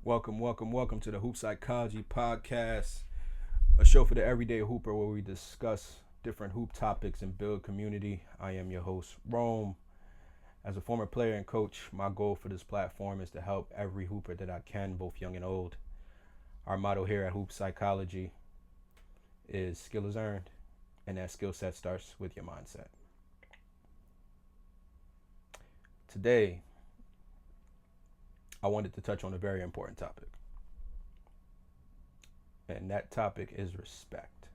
Welcome to the Hoop Psychology Podcast, a show for the everyday hooper where we discuss different hoop topics and build community. I am your host, Rome. As a former player and coach, my goal for this platform is to help every hooper that I can, both young and old. Our motto here at Hoop Psychology is skill is earned, and that skill set starts with your mindset. Today, I wanted to touch on a very important topic. And that topic is respect.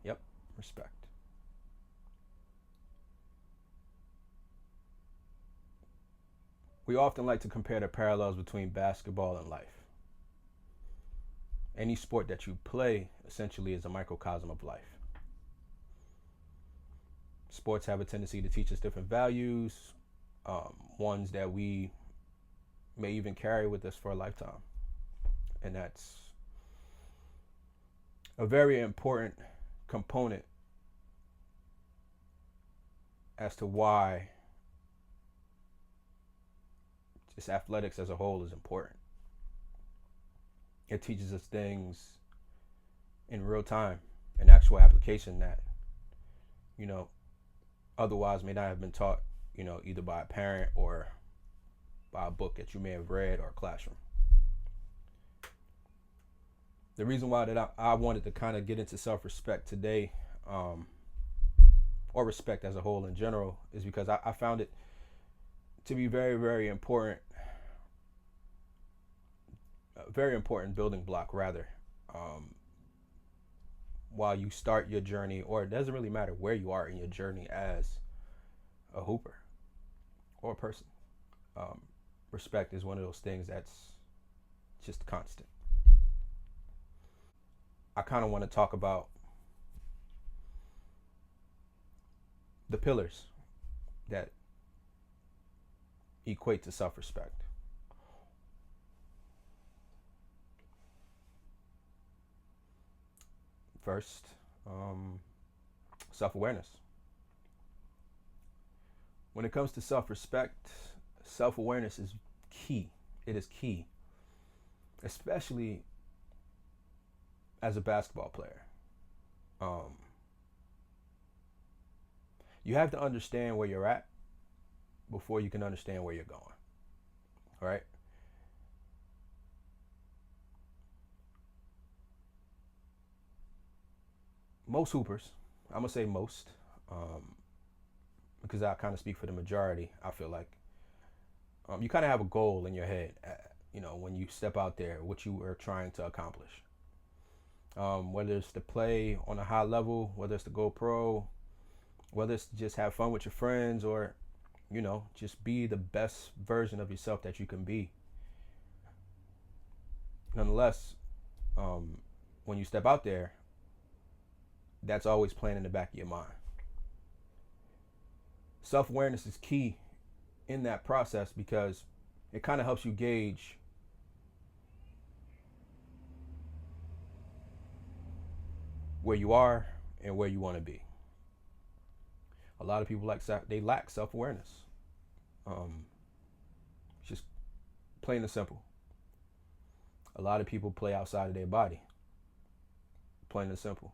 Yep, respect. We often like to compare the parallels between basketball and life. Any sport that you play essentially is a microcosm of life. Sports have a tendency to teach us different values, ones that we may even carry with us for a lifetime. And that's a very important component as to why just athletics as a whole is important. It teaches us things in real time, in actual application that, otherwise may not have been taught, either by a parent or by a book that you may have read or a classroom. The reason why that I wanted to kind of get into self-respect today, or respect as a whole in general, is because I found it to be very, very important, a very important building block, rather, while you start your journey, or it doesn't really matter where you are in your journey as a hooper or a person. Respect is one of those things that's just constant. I kind of want to talk about the pillars that equate to self-respect. First, self-awareness. When it comes to self-respect, self-awareness is key. It is key, especially as a basketball player. You have to understand where you're at before you can understand where you're going. All right? Most hoopers, I'm going to say most, because I kind of speak for the majority, I feel like, you kind of have a goal in your head, when you step out there, what you are trying to accomplish. Whether it's to play on a high level, whether it's to go pro, whether it's to just have fun with your friends, or, just be the best version of yourself that you can be. Nonetheless, when you step out there, that's always playing in the back of your mind. Self-awareness is key in that process because it kind of helps you gauge where you are and where you want to be. A lot of people lack self-awareness. Just plain and simple. A lot of people play outside of their body. Plain and simple.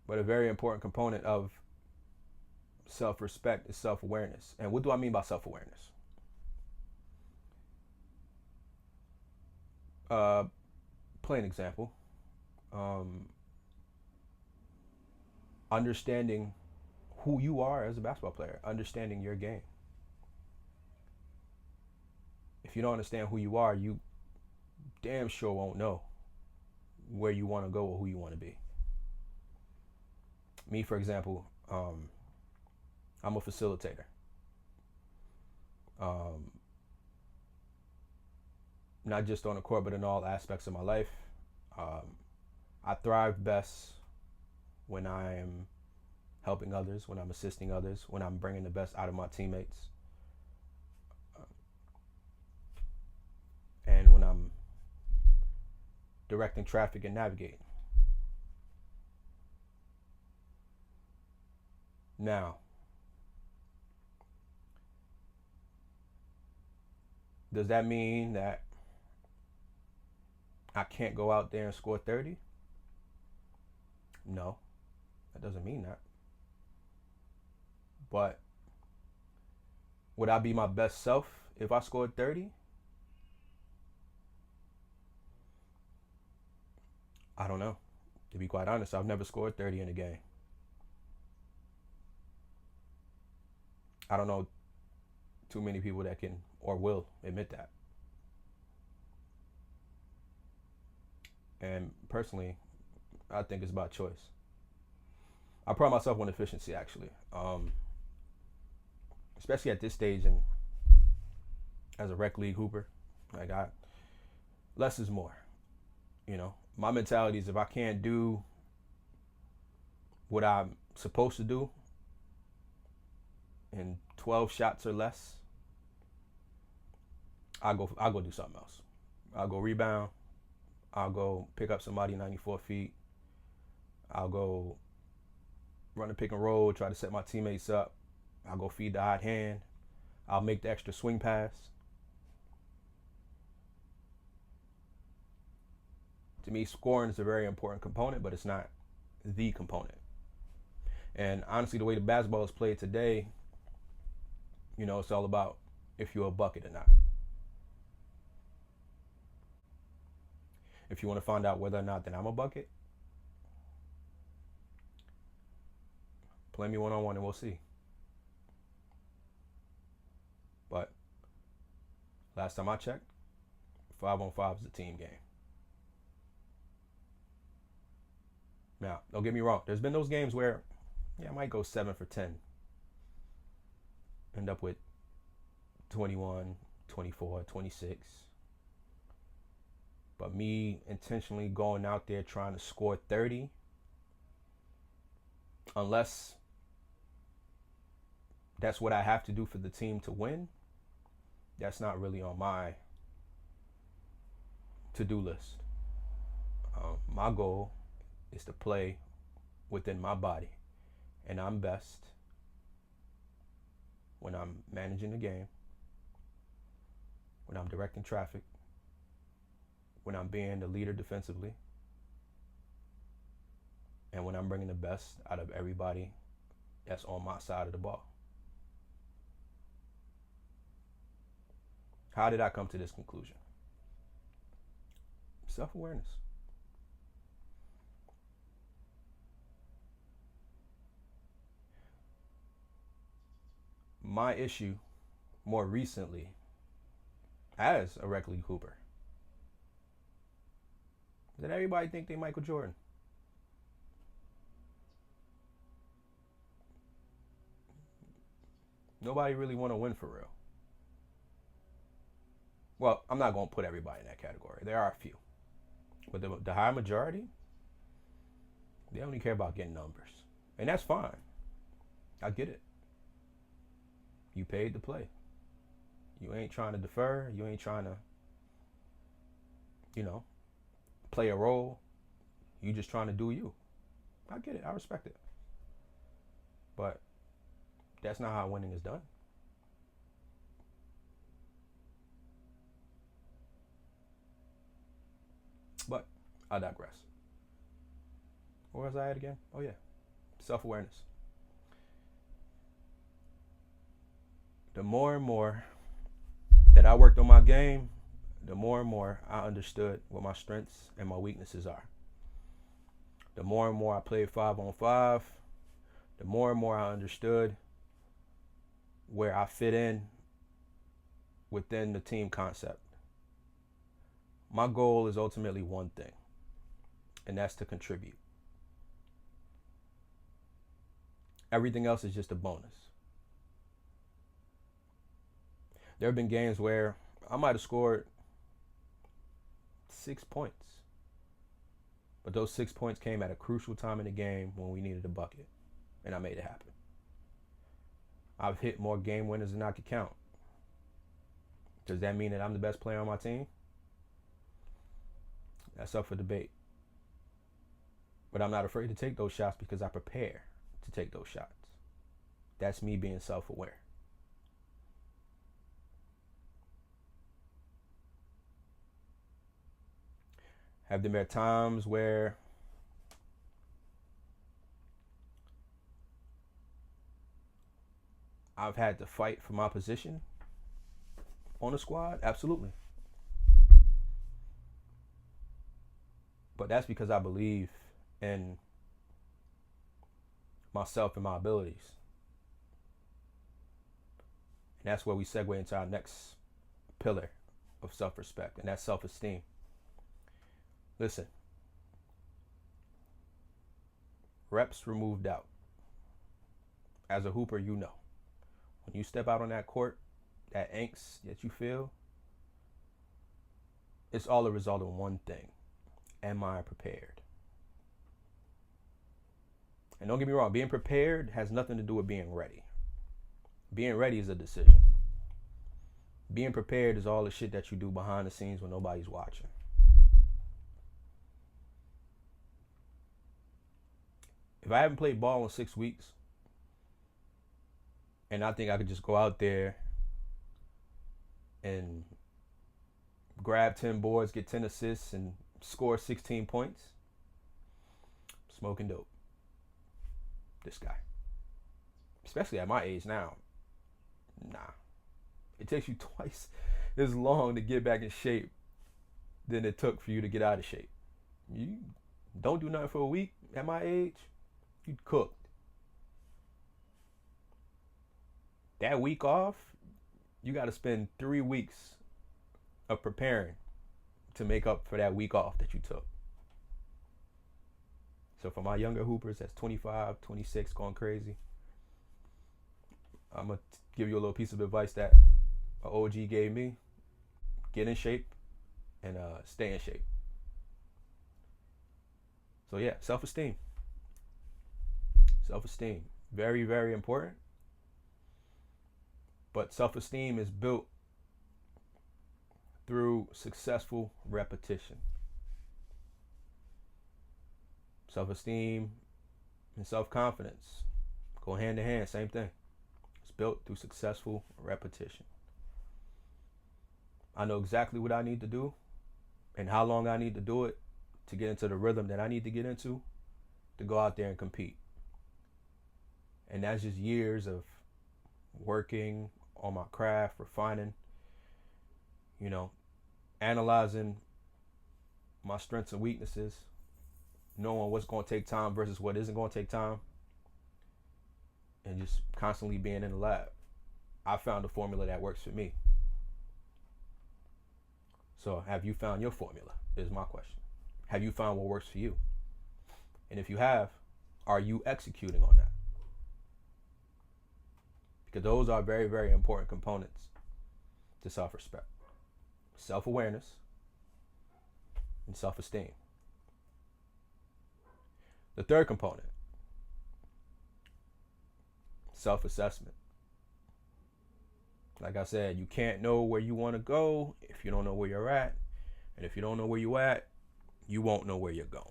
But a very important component of self-respect is self-awareness. And what do I mean by self-awareness? Plain example. Understanding who you are as a basketball player. Understanding your game. If you don't understand who you are, you damn sure won't know where you want to go or who you want to be. Me, for example, I'm a facilitator. Not just on the court, but in all aspects of my life. I thrive best when I am helping others, when I'm assisting others, when I'm bringing the best out of my teammates, and when I'm directing traffic and navigating. Now, Does that mean that I can't go out there and score 30? No, that doesn't mean that. But would I be my best self if I scored 30? I don't know. To be quite honest, I've never scored 30 in a game. I don't know too many people that can or will admit that. And personally, I think it's about choice. I pride myself on efficiency, actually, especially at this stage and as a rec league hooper. Like less is more. You know, my mentality is if I can't do what I'm supposed to do in 12 shots or less, I'll go do something else. I'll go rebound. I'll go pick up somebody 94 feet. I'll go run a pick and roll, try to set my teammates up. I'll go feed the hot hand. I'll make the extra swing pass. To me, scoring is a very important component, but it's not the component. And honestly, the way the basketball is played today, you know, it's all about if you're a bucket or not. If you want to find out whether or not that I'm a bucket, play me one-on-one and we'll see. But last time I checked, 5-on-5 is a team game. Now, don't get me wrong. There's been those games where, I might go 7 for 10. End up with 21, 24, 26. But me intentionally going out there trying to score 30, unless that's what I have to do for the team to win, that's not really on my to-do list. My goal is to play within my body, and I'm best when I'm managing the game, when I'm directing traffic, when I'm being the leader defensively, and when I'm bringing the best out of everybody that's on my side of the ball. How did I come to this conclusion? Self-awareness. My issue more recently as a rec league hooper, did everybody think they Michael Jordan? Nobody really want to win for real. Well, I'm not going to put everybody in that category. There are a few. But the high majority, they only care about getting numbers. And that's fine. I get it. You paid to play. You ain't trying to defer. You ain't trying to, play a role. You just trying to do you. I get it. I respect it. But that's not how winning is done. But I digress. Where was I at again? Oh, yeah. Self-awareness. The more and more that I worked on my game, the more and more I understood what my strengths and my weaknesses are. The more and more I played 5-on-5, the more and more I understood where I fit in within the team concept. My goal is ultimately one thing, and that's to contribute. Everything else is just a bonus. There have been games where I might have scored 6 points, but those 6 points came at a crucial time in the game when we needed a bucket, and I made it happen. I've hit more game winners than I could count. Does that mean that I'm the best player on my team? That's up for debate. But I'm not afraid to take those shots because I prepare to take those shots. That's me being self-aware. Have there been times where I've had to fight for my position on the squad? Absolutely. But that's because I believe in myself and my abilities. And that's where we segue into our next pillar of self-respect, and that's self-esteem. Listen, reps remove doubt. As a hooper, you know. When you step out on that court, that angst that you feel, it's all a result of one thing. Am I prepared? And don't get me wrong, being prepared has nothing to do with being ready. Being ready is a decision. Being prepared is all the shit that you do behind the scenes when nobody's watching. If I haven't played ball in 6 weeks, and I think I could just go out there and grab 10 boards, get 10 assists, and score 16 points, smoking dope. This guy. Especially at my age now. Nah. It takes you twice as long to get back in shape than it took for you to get out of shape. You don't do nothing for a week at my age, you'd cooked. That week off, you got to spend 3 weeks of preparing to make up for that week off that you took. So for my younger hoopers, that's 25, 26, going crazy, I'm going to give you a little piece of advice that an OG gave me. Get in shape and stay in shape. So yeah, self-esteem. Self-esteem. Very, very important. But self-esteem is built through successful repetition. Self-esteem and self-confidence go hand in hand, same thing. It's built through successful repetition. I know exactly what I need to do and how long I need to do it to get into the rhythm that I need to get into to go out there and compete. And that's just years of working on my craft, refining, analyzing my strengths and weaknesses, knowing what's going to take time versus what isn't going to take time, and just constantly being in the lab. I found a formula that works for me. So have you found your formula, is my question. Have you found what works for you? And if you have, are you executing on that? Because those are very, very important components to self-respect. Self-awareness and self-esteem. The third component, self-assessment. Like I said, you can't know where you want to go if you don't know where you're at. And if you don't know where you're at, you won't know where you're going.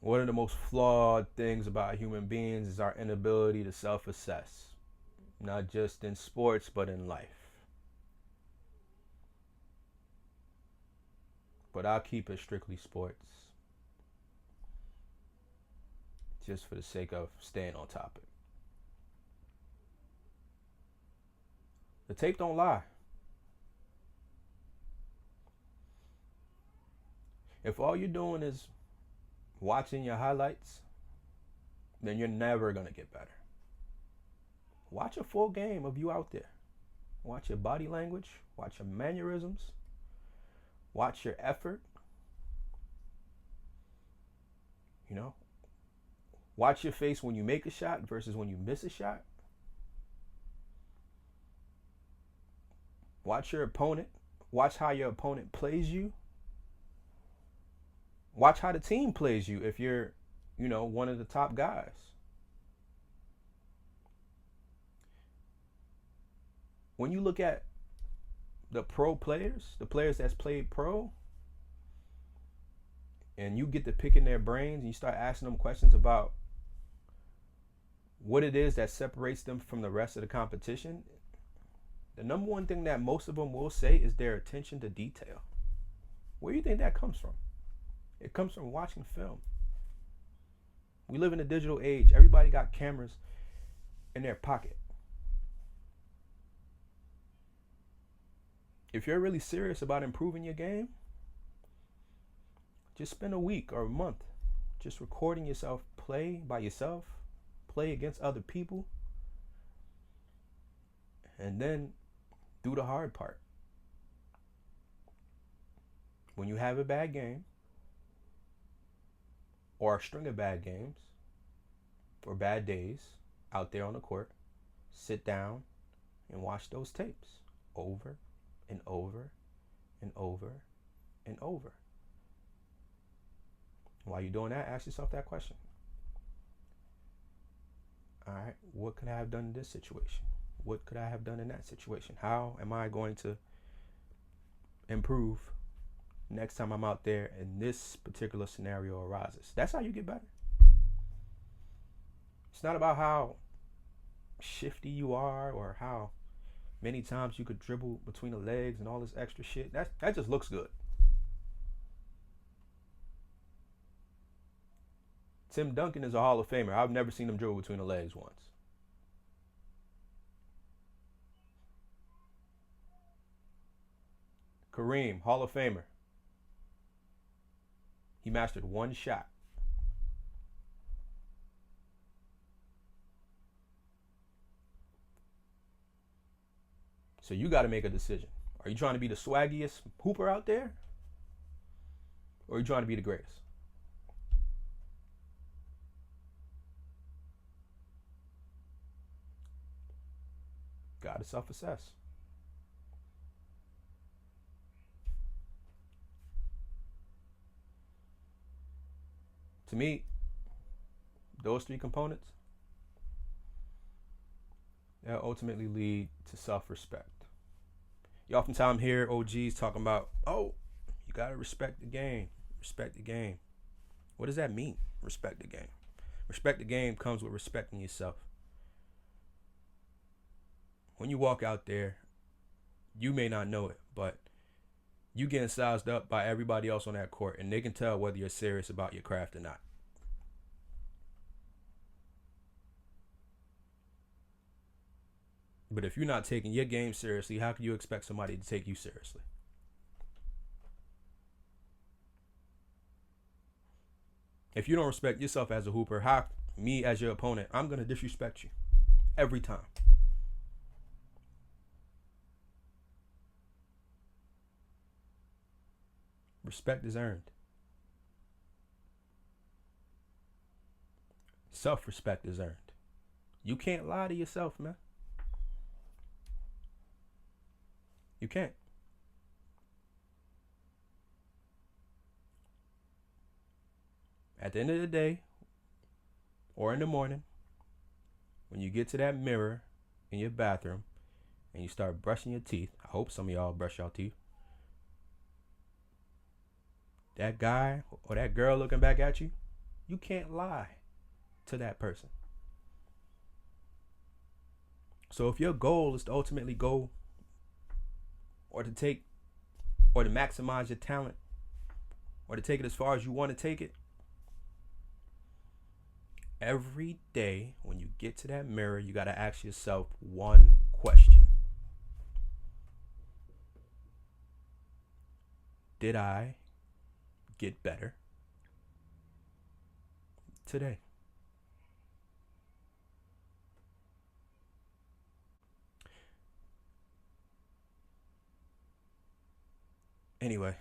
One of the most flawed things about human beings is our inability to self-assess. Not just in sports, but in life. But I'll keep it strictly sports, just for the sake of staying on topic. The tape don't lie. If all you're doing is watching your highlights, then you're never going to get better. Watch a full game of you out there. Watch your body language. Watch your mannerisms. Watch your effort. Watch your face when you make a shot versus when you miss a shot. Watch your opponent. Watch how your opponent plays you. Watch how the team plays you if you're, one of the top guys. When you look at the pro players, the players that's played pro, and you get to picking their brains and you start asking them questions about what it is that separates them from the rest of the competition, the number one thing that most of them will say is their attention to detail. Where do you think that comes from? It comes from watching film. We live in a digital age. Everybody got cameras in their pocket. If you're really serious about improving your game, just spend a week or a month just recording yourself play by yourself, play against other people, and then do the hard part. When you have a bad game, or a string of bad games, or bad days out there on the court, sit down and watch those tapes over and over and over and over. While you're doing that, ask yourself that question. All right, what could I have done in this situation? What could I have done in that situation? How am I going to improve next time I'm out there and this particular scenario arises? That's how you get better. It's not about how shifty you are or how many times you could dribble between the legs and all this extra shit. That just looks good. Tim Duncan is a Hall of Famer. I've never seen him dribble between the legs once. Kareem, Hall of Famer. He mastered one shot. So you got to make a decision. Are you trying to be the swaggiest hooper out there? Or are you trying to be the greatest? Got to self-assess. To me, those three components, that ultimately lead to self-respect. You oftentimes hear OGs talking about, oh, you got to respect the game. Respect the game. What does that mean, respect the game? Respect the game comes with respecting yourself. When you walk out there, you may not know it, but you getting sized up by everybody else on that court, and they can tell whether you're serious about your craft or not. But if you're not taking your game seriously, how can you expect somebody to take you seriously? If you don't respect yourself as a hooper, how me as your opponent, I'm going to disrespect you every time. Respect is earned. Self-respect is earned. You can't lie to yourself, man. You can't. At the end of the day, or in the morning, when you get to that mirror in your bathroom and you start brushing your teeth, I hope some of y'all brush your teeth, that guy or that girl looking back at you, you can't lie to that person. So if your goal is to ultimately go or to take or to maximize your talent or to take it as far as you want to take it, every day when you get to that mirror, you got to ask yourself one question. Did I get better today? Anyway,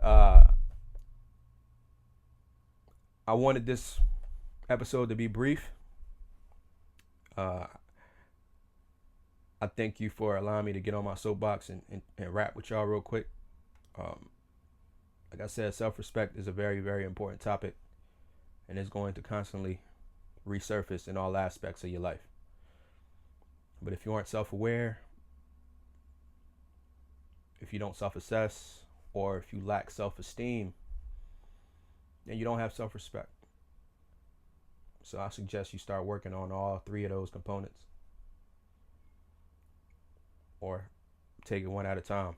I wanted this episode to be brief. I thank you for allowing me to get on my soapbox and rap with y'all real quick. Like I said, self-respect is a very, very important topic, and it's going to constantly resurface in all aspects of your life. But if you aren't self-aware, if you don't self-assess, or if you lack self-esteem, then you don't have self-respect. So I suggest you start working on all three of those components. or take it one at a time.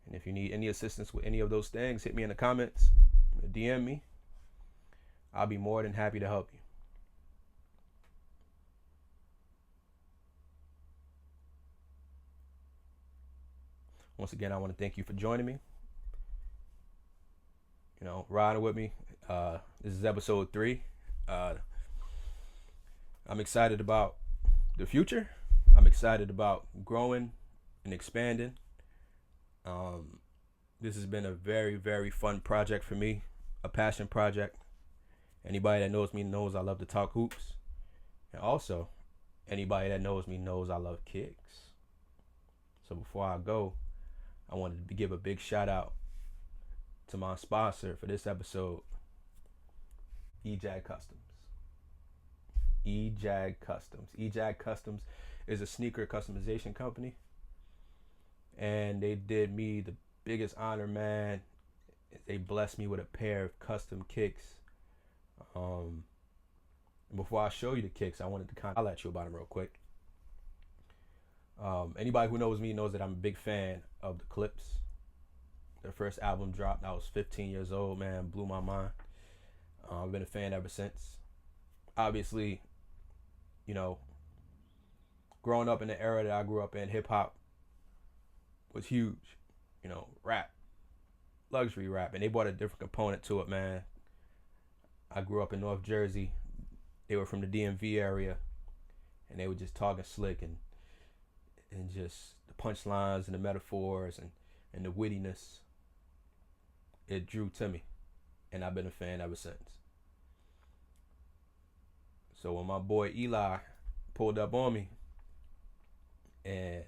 And if you need any assistance with any of those things, hit me in the comments, DM me. I'll be more than happy to help you. Once again, I want to thank you for joining me. Riding with me. This is episode 3. I'm excited about the future. I'm excited about growing and expanding. This has been a very, very fun project for me, a passion project. Anybody that knows me knows I love to talk hoops. And also, anybody that knows me knows I love kicks. So before I go, I wanted to give a big shout out to my sponsor for this episode, EJAG Customs. EJAG Customs. EJAG Customs is a sneaker customization company. And they did me the biggest honor, man. They blessed me with a pair of custom kicks. Before I show you the kicks, I wanted to kind of holler at you about them real quick. Anybody who knows me knows that I'm a big fan of the Clips. Their first album dropped. I was 15 years old, man. Blew my mind. I've been a fan ever since. Obviously, growing up in the era that I grew up in, hip hop was huge. Rap, luxury rap, and they brought a different component to it, man. I grew up in North Jersey. They were from the DMV area, and they were just talking slick and just the punchlines and the metaphors and the wittiness. It drew to me, and I've been a fan ever since. So when my boy Eli pulled up on me and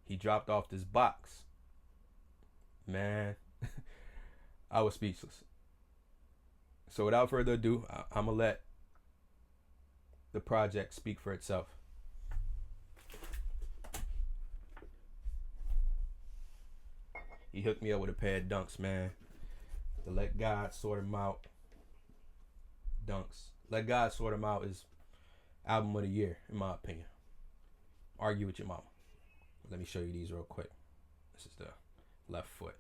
he dropped off this box, man, I was speechless. So without further ado, I'm going to let the project speak for itself. He hooked me up with a pair of Dunks, man. The Let God Sort 'Em Out Dunks. Let God Sort 'Em Out is album of the year, in my opinion. Argue with your mama. Let me show you these real quick. This is the left foot.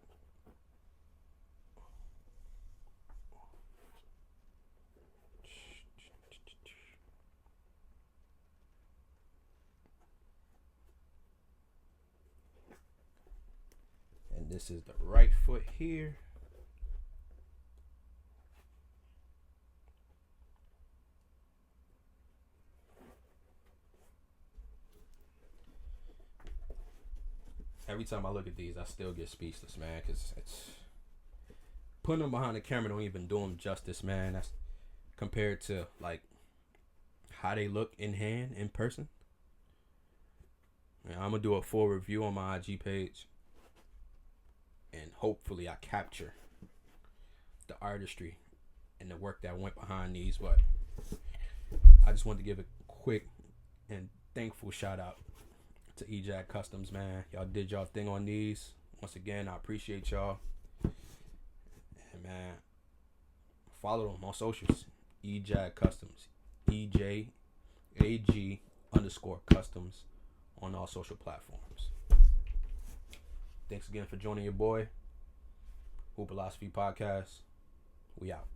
And this is the right foot here. Every time I look at these, I still get speechless, man, because it's putting them behind the camera don't even do them justice, man. That's compared to like how they look in hand, in person. I'm gonna do a full review on my IG page, and hopefully I capture the artistry and the work that went behind these. But I just wanted to give a quick and thankful shout out to EJAG Customs, man. Y'all did y'all thing on these. Once again, I appreciate y'all. And man, follow them on socials. EJAG Customs. EJAG_customs on all social platforms. Thanks again for joining your boy. Hoop Philosophy Podcast. We out.